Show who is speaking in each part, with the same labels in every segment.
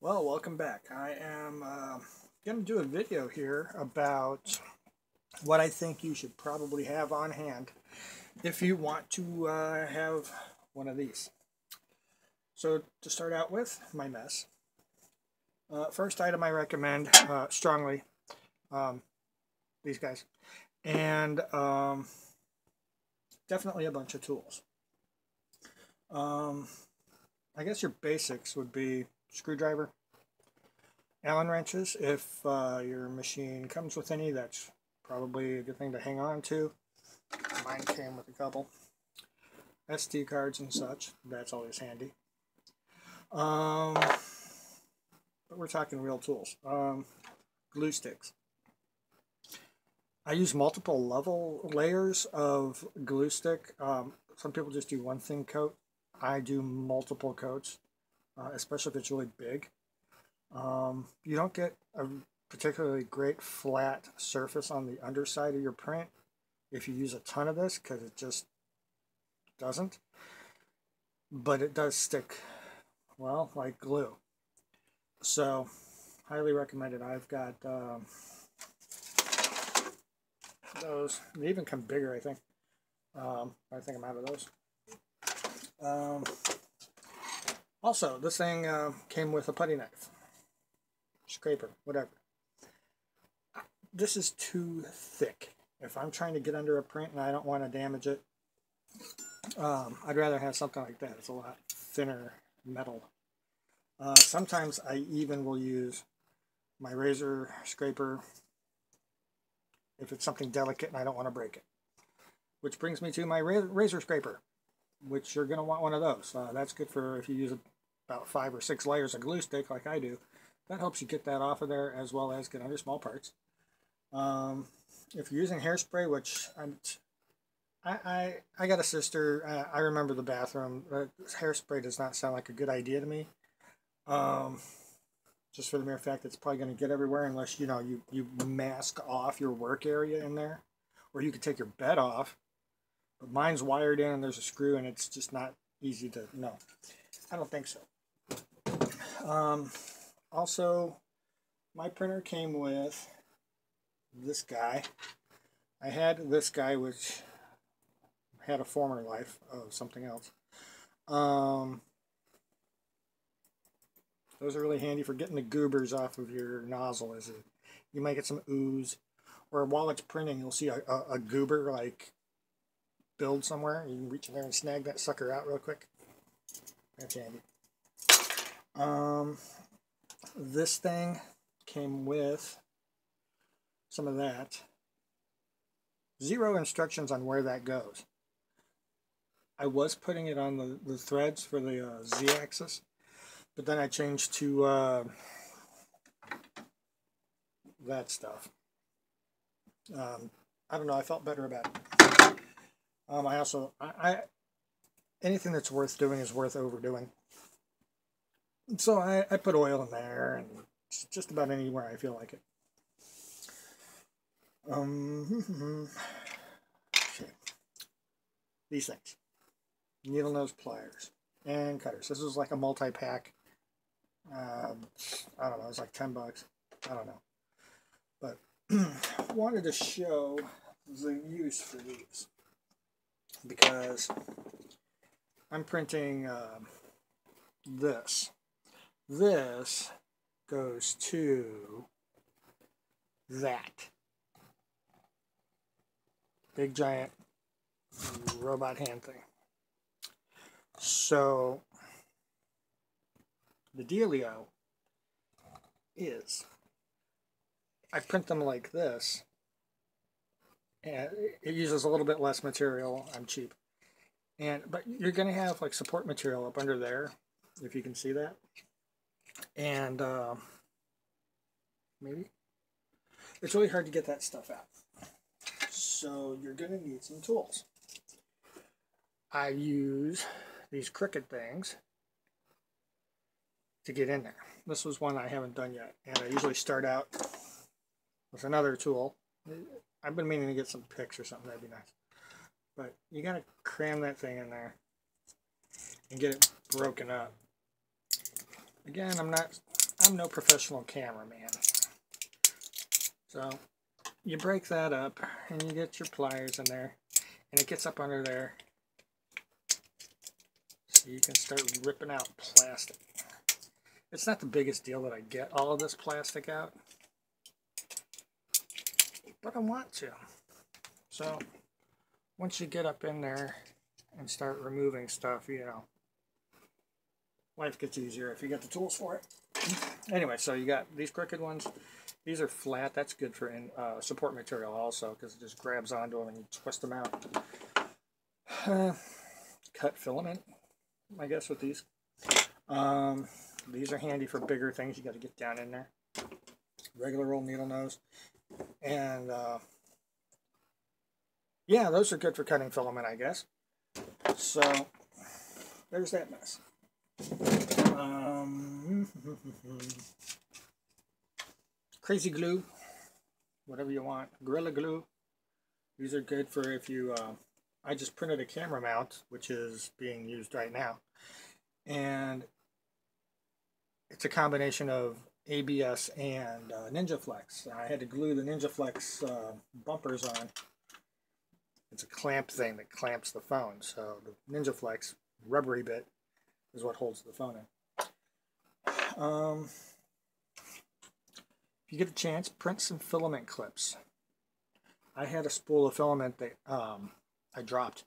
Speaker 1: Well, welcome back. I am going to do a video here about what I think you should probably have on hand if you want to have one of these. So to start out with, my mess. First item I recommend strongly, these guys. And definitely a bunch of tools. I guess your basics would be screwdriver, Allen wrenches. If your machine comes with any, that's probably a good thing to hang on to. Mine came with a couple. SD cards and such, that's always handy. But we're talking real tools. Glue sticks. I use multiple layers of glue stick. Some people just do one thin coat. I do multiple coats, especially if it's really big. You don't get a particularly great flat surface on the underside of your print if you use a ton of this, because it just doesn't. But it does stick, well, like glue. So, highly recommended. I've got those. They even come bigger, I think. I think I'm out of those. Also, this thing came with a putty knife, scraper, whatever. This is too thick. If I'm trying to get under a print and I don't want to damage it, I'd rather have something like that. It's a lot thinner metal. Sometimes I even will use my razor scraper if it's something delicate and I don't want to break it. Which brings me to my razor scraper, which you're going to want one of those. That's good for if you use about 5 or 6 layers of glue stick like I do. That helps you get that off of there as well as get under small parts. If you're using hairspray, which I got a sister, I remember the bathroom. Hairspray does not sound like a good idea to me. Just for the mere fact that it's probably going to get everywhere unless you mask off your work area in there, or you could take your bed off. But mine's wired in and there's a screw and it's just not easy to, no. I don't think so. Also, my printer came with this guy. I had this guy, which had a former life of something else. Those are really handy for getting the goobers off of your nozzle. You might get some ooze, or while it's printing, you'll see a goober like build somewhere. You can reach in there and snag that sucker out real quick. That's handy. This thing came with some of that. Zero instructions on where that goes. I was putting it on the threads for the Z-axis, but then I changed to that stuff. I don't know, I felt better about it. I also, anything that's worth doing is worth overdoing. So I put oil in there and just about anywhere I feel like it. Okay. These things. Needle nose pliers and cutters. This is like a multi-pack. I don't know, it's like 10 bucks. I don't know. But wanted to show the use for these, because I'm printing this. This goes to that big giant robot hand thing. So the dealio is I print them like this, and it uses a little bit less material. I'm cheap. But you're going to have like support material up under there, if you can see that. And maybe it's really hard to get that stuff out. So you're going to need some tools. I use these crooked things to get in there. This was one I haven't done yet, and I usually start out with another tool. I've been meaning to get some picks or something. That'd be nice. But you gotta cram that thing in there and get it broken up. Again, I'm not I'm no professional cameraman. So you break that up and you get your pliers in there and it gets up under there so you can start ripping out plastic. It's not the biggest deal that I get all of this plastic out, but I want to. So once you get up in there and start removing stuff, you know, life gets easier if you get the tools for it. Anyway, so you got these crooked ones. These are flat. That's good for support material also, because it just grabs onto them and you twist them out. Cut filament, I guess, with these. These are handy for bigger things. You got to get down in there. Regular old needle nose. And yeah, those are good for cutting filament, I guess. So there's that mess. Crazy glue, whatever you want. Gorilla Glue. These are good for if you, I just printed a camera mount, which is being used right now. And it's a combination of ABS and Ninja Flex. I had to glue the Ninja Flex bumpers on. It's a clamp thing that clamps the phone. So the Ninja Flex rubbery bit is what holds the phone in. If you get a chance, print some filament clips. I had a spool of filament that I dropped,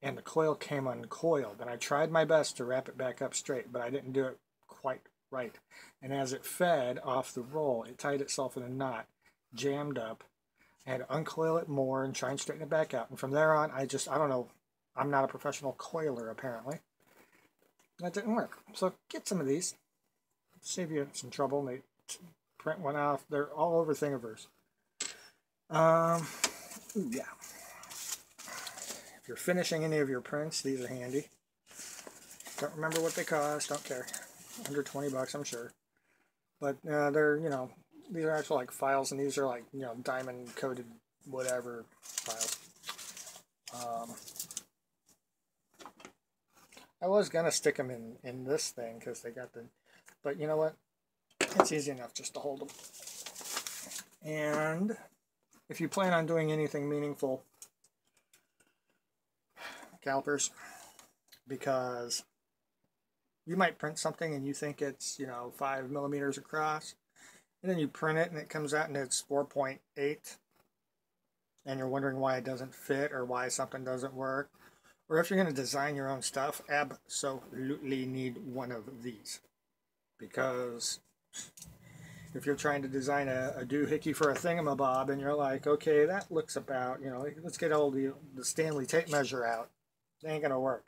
Speaker 1: and the coil came uncoiled, and I tried my best to wrap it back up straight, but I didn't do it quite right. And as it fed off the roll, it tied itself in a knot, jammed up. I had to uncoil it more and try and straighten it back out. And from there on, I don't know, I'm not a professional coiler apparently. That didn't work. So get some of these. Save you some trouble. They print one off. They're all over Thingiverse. Ooh, yeah. If you're finishing any of your prints, these are handy. Don't remember what they cost. Don't care. Under 20 bucks, I'm sure. But they're, you know, these are actually like files, and these are like, you know, diamond coated whatever files. I was gonna stick them in this thing because they got the, but you know what? It's easy enough just to hold them. And if you plan on doing anything meaningful, calipers, because you might print something and you think it's, you know, 5 millimeters across, and then you print it and it comes out and it's 4.8, and you're wondering why it doesn't fit or why something doesn't work. Or if you're going to design your own stuff, absolutely need one of these. Because if you're trying to design a doohickey for a thingamabob and you're like, okay, that looks about, you know, let's get all the Stanley tape measure out. It ain't going to work.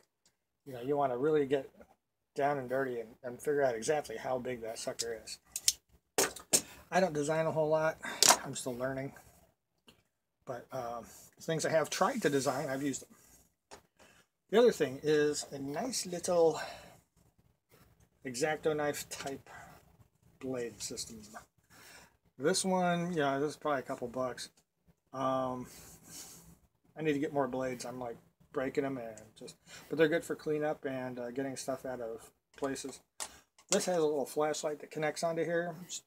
Speaker 1: You know, you want to really get down and dirty and figure out exactly how big that sucker is. I don't design a whole lot. I'm still learning. But things I have tried to design, I've used them. The other thing is a nice little X-Acto knife type blade system. This one, yeah, this is probably a couple bucks. I need to get more blades. I'm like breaking them and but they're good for cleanup and getting stuff out of places. This has a little flashlight that connects onto here. It's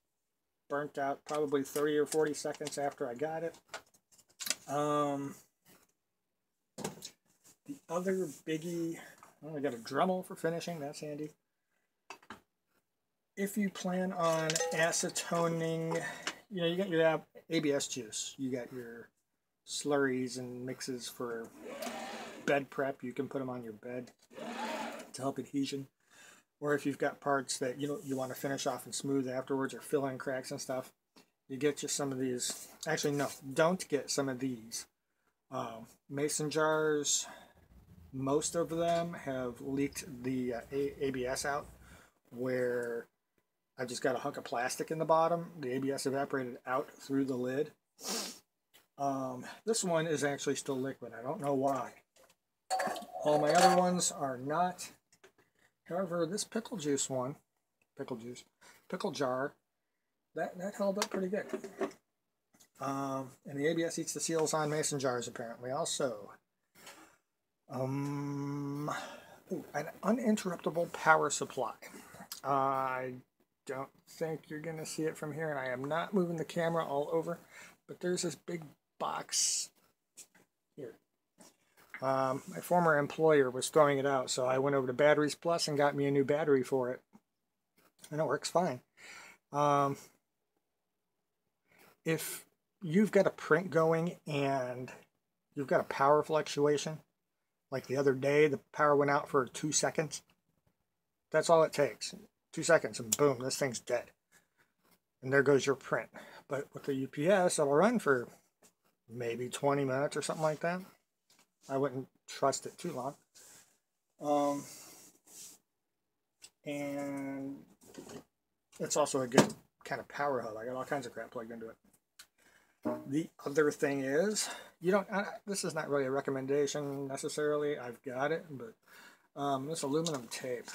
Speaker 1: burnt out probably 30 or 40 seconds after I got it. The other biggie, I got a Dremel for finishing. That's handy. If you plan on acetoning, you know, you got your ABS juice. You got your slurries and mixes for bed prep. You can put them on your bed to help adhesion. Or if you've got parts that you want to finish off and smooth afterwards, or fill in cracks and stuff, you get you some of these. Actually, no, don't get some of these. Mason jars, most of them have leaked the ABS out, where I've just got a hunk of plastic in the bottom. The ABS evaporated out through the lid. This one is actually still liquid. I don't know why. All my other ones are not. However, this pickle jar, that held up pretty good. And the ABS eats the seals on mason jars apparently also. An uninterruptible power supply. I don't think you're going to see it from here, and I am not moving the camera all over, but there's this big box here. My former employer was throwing it out, so I went over to Batteries Plus and got me a new battery for it, and it works fine. If you've got a print going and you've got a power fluctuation, like the other day the power went out for 2 seconds, that's all it takes. 2 seconds and boom, this thing's dead. And there goes your print. But with the UPS, it'll run for maybe 20 minutes or something like that. I wouldn't trust it too long. And it's also a good kind of power hub. I got all kinds of crap plugged into it. The other thing is, this is not really a recommendation necessarily. I've got it, but this aluminum tape.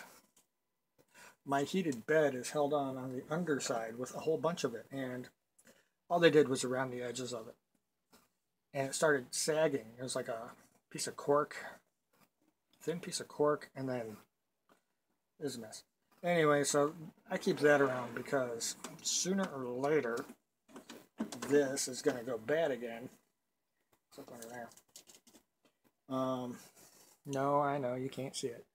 Speaker 1: My heated bed is held on the underside with a whole bunch of it, and all they did was around the edges of it. And it started sagging. It was like a piece of cork, thin piece of cork, and then it was a mess. Anyway, so I keep that around because sooner or later this is going to go bad again. It's up under there. No, I know you can't see it.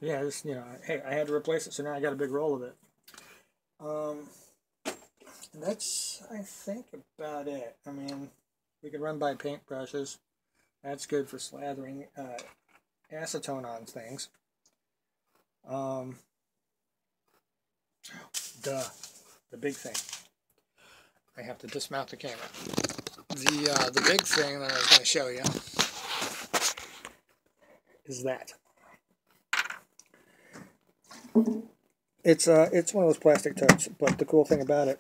Speaker 1: Yeah, just, hey, I had to replace it, so now I got a big roll of it. And that's, I think, about it. I mean, we can run by paintbrushes. That's good for slathering acetone on things. The big thing. I have to dismount the camera. The big thing that I was going to show you is that. It's one of those plastic totes, but the cool thing about it,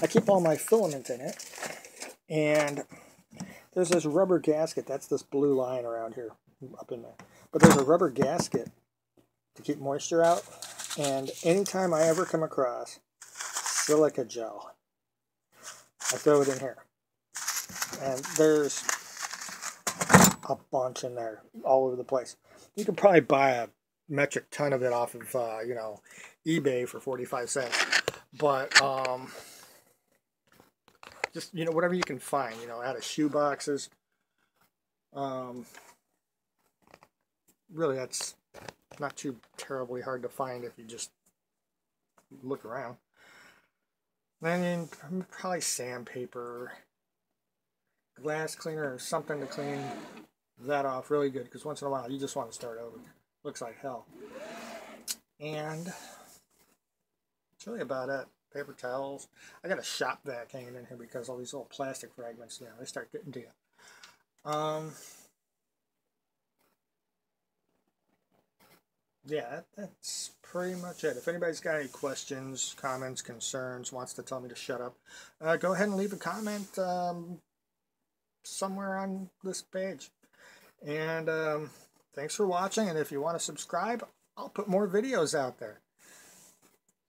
Speaker 1: I keep all my filament in it, and there's this rubber gasket. That's this blue line around here, up in there. But there's a rubber gasket to keep moisture out, and anytime I ever come across silica gel, I throw it in here. And there's a bunch in there, all over the place. You could probably buy a metric ton of it off of, eBay for 45 cents. But, just, whatever you can find, out of shoe boxes. Really, that's not too terribly hard to find if you just look around. Then probably sandpaper, glass cleaner, or something to clean that off really good, because once in a while you just want to start over. Looks like hell. And that's really about it. Paper towels. I got a shop vac hanging in here because all these little plastic fragments, they start getting to you. Yeah, that's pretty much it. If anybody's got any questions, comments, concerns, wants to tell me to shut up, go ahead and leave a comment somewhere on this page. And thanks for watching, and if you want to subscribe, I'll put more videos out there.